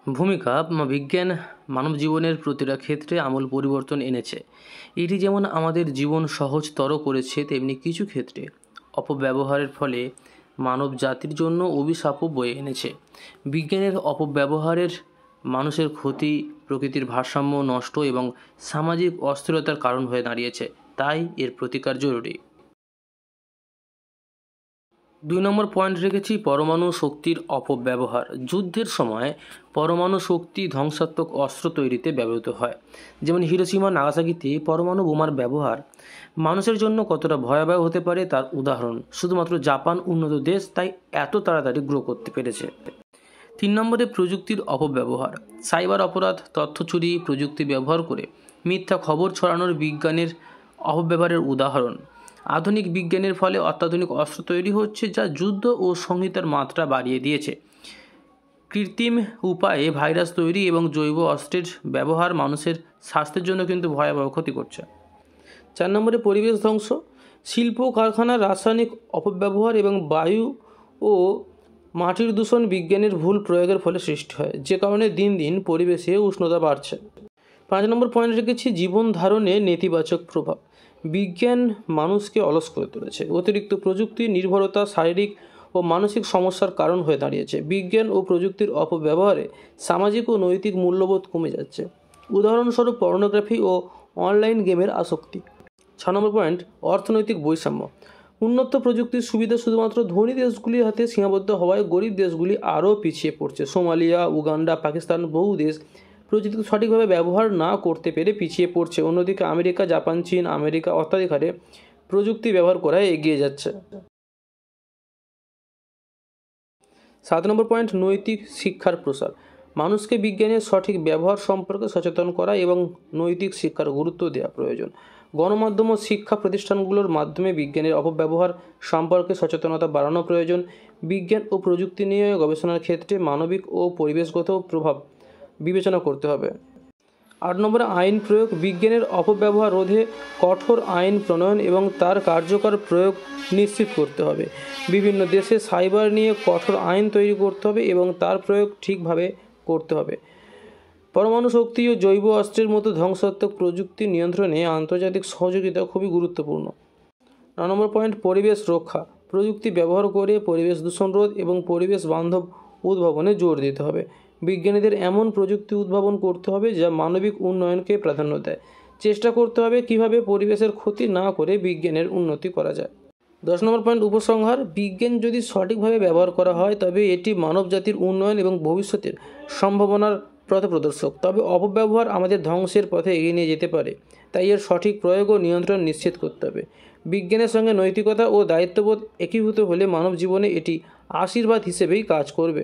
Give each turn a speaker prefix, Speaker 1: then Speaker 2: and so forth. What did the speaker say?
Speaker 1: ভূমিকা বিজ্ঞান মানব জীবনের প্রতিটা ক্ষেত্রে আমূল পরিবর্তন এনেছে। এটি যেমন আমাদের জীবন সহজতর করেছে, তেমনি কিছু ক্ষেত্রে অপব্যবহারের ফলে মানব জাতির জন্য অভিশাপও বয়ে এনেছে। বিজ্ঞানের অপব্যবহারের মানুষের ক্ষতি, প্রকৃতির ভারসাম্য নষ্ট এবং সামাজিক অস্থিরতার কারণ হয়ে দাঁড়িয়েছে। তাই এর প্রতিকার জরুরি। 2 নম্বর পয়েন্ট রেখেছি পরমাণু শক্তির অপব্যবহার। যুদ্ধের সময় পরমাণু শক্তি ধ্বংসাত্মক অস্ত্র তৈরিতে ব্যবহৃত হয়। যেমন হিরোশিমা নাগাসাকিতে পরমাণু বোমার ব্যবহার মানুষের জন্য কতটা ভয়াবহ হতে পারে তার উদাহরণ। শুধুমাত্র জাপান উন্নত দেশ, তাই এত তাড়াতাড়ি গ্রো করতে পেরেছে। 3 নম্বরে প্রযুক্তির অপব্যবহার। সাইবার অপরাধ, তথ্য চুরি, প্রযুক্তি ব্যবহার করে মিথ্যা খবর ছড়ানোর বিজ্ঞানের অপব্যবহারের উদাহরণ। আধুনিক বিজ্ঞানের ফলে অত্যাধুনিক অস্ত্র তৈরি হচ্ছে, যা যুদ্ধ ও সংহিতার মাত্রা বাড়িয়ে দিয়েছে। কৃত্রিম উপায়ে ভাইরাস তৈরি এবং জৈব অস্ত্রের ব্যবহার মানুষের স্বাস্থ্যের জন্য কিন্তু ভয়াবহ ক্ষতি করছে। 4 নম্বরে পরিবেশ ধ্বংস। শিল্প কারখানার রাসায়নিক অপব্যবহার এবং বায়ু ও মাটির দূষণ বিজ্ঞানের ভুল প্রয়োগের ফলে সৃষ্টি হয়, যে কারণে দিন দিন পরিবেশে উষ্ণতা বাড়ছে। 5 নম্বর পয়েন্ট রেখেছি জীবন ধারণে নেতিবাচক প্রভাব। বিজ্ঞান মানুষকে অলস করে তুলেছে। অতিরিক্ত প্রযুক্তি নির্ভরতা শারীরিক ও মানসিক সমস্যার কারণ হয়ে দাঁড়িয়েছে। বিজ্ঞান ও প্রযুক্তির অপব্যবহারে সামাজিক ও নৈতিক মূল্যবোধ কমে যাচ্ছে। উদাহরণস্বরূপ পর্নোগ্রাফি ও অনলাইন গেমের আসক্তি। 6 নম্বর পয়েন্ট অর্থনৈতিক বৈষম্য। উন্নত প্রযুক্তির সুবিধা শুধুমাত্র ধনী দেশগুলির হাতে সীমাবদ্ধ হওয়ায় গরিব দেশগুলি আরও পিছিয়ে পড়ছে। সোমালিয়া, উগান্ডা, পাকিস্তান বহু দেশ প্রযুক্তি সঠিকভাবে ব্যবহার না করতে পেরে পিছিয়ে পড়ছে। অন্যদিকে আমেরিকা, জাপান, চীন, আমেরিকা অত্যাধিক হারে প্রযুক্তি ব্যবহার করায় এগিয়ে যাচ্ছে। 7 নম্বর পয়েন্ট নৈতিক শিক্ষার প্রসার। মানুষকে বিজ্ঞানের সঠিক ব্যবহার সম্পর্কে সচেতন করা এবং নৈতিক শিক্ষার গুরুত্ব দেওয়া প্রয়োজন। গণমাধ্যম ও শিক্ষা প্রতিষ্ঠানগুলোর মাধ্যমে বিজ্ঞানের অপব্যবহার সম্পর্কে সচেতনতা বাড়ানো প্রয়োজন। বিজ্ঞান ও প্রযুক্তি নিয়ে গবেষণার ক্ষেত্রে মানবিক ও পরিবেশগত প্রভাব বিবেচনা করতে হবে। 8 নম্বরে আইন প্রয়োগ। বিজ্ঞানের অপব্যবহার রোধে কঠোর আইন প্রণয়ন এবং তার কার্যকর প্রয়োগ নিশ্চিত করতে হবে। বিভিন্ন দেশে সাইবার নিয়ে কঠোর আইন তৈরি করতে হবে এবং তার প্রয়োগ ঠিকভাবে করতে হবে। পরমাণু শক্তি ও জৈব অস্ত্রের মতো ধ্বংসাত্মক প্রযুক্তি নিয়ন্ত্রণে আন্তর্জাতিক সহযোগিতা খুবই গুরুত্বপূর্ণ। 9 নম্বর পয়েন্ট পরিবেশ রক্ষা। প্রযুক্তি ব্যবহার করে পরিবেশ দূষণ রোধ এবং পরিবেশ বান্ধব উদ্ভাবনে জোর দিতে হবে। বিজ্ঞানীদের এমন প্রযুক্তি উদ্ভাবন করতে হবে যা মানবিক উন্নয়নকে প্রাধান্য দেয়। চেষ্টা করতে হবে কীভাবে পরিবেশের ক্ষতি না করে বিজ্ঞানের উন্নতি করা যায়। 10 নম্বর পয়েন্ট উপসংহার। বিজ্ঞান যদি সঠিকভাবে ব্যবহার করা হয় তবে এটি মানব জাতির উন্নয়ন এবং ভবিষ্যতের সম্ভাবনার পথপ্রদর্শক। তবে অপব্যবহার আমাদের ধ্বংসের পথে এগিয়ে নিয়ে যেতে পারে। তাই এর সঠিক প্রয়োগ ও নিয়ন্ত্রণ নিশ্চিত করতে হবে। বিজ্ঞানের সঙ্গে নৈতিকতা ও দায়িত্ববোধ একীভূত হলে মানব জীবনে এটি আশীর্বাদ হিসেবেই কাজ করবে।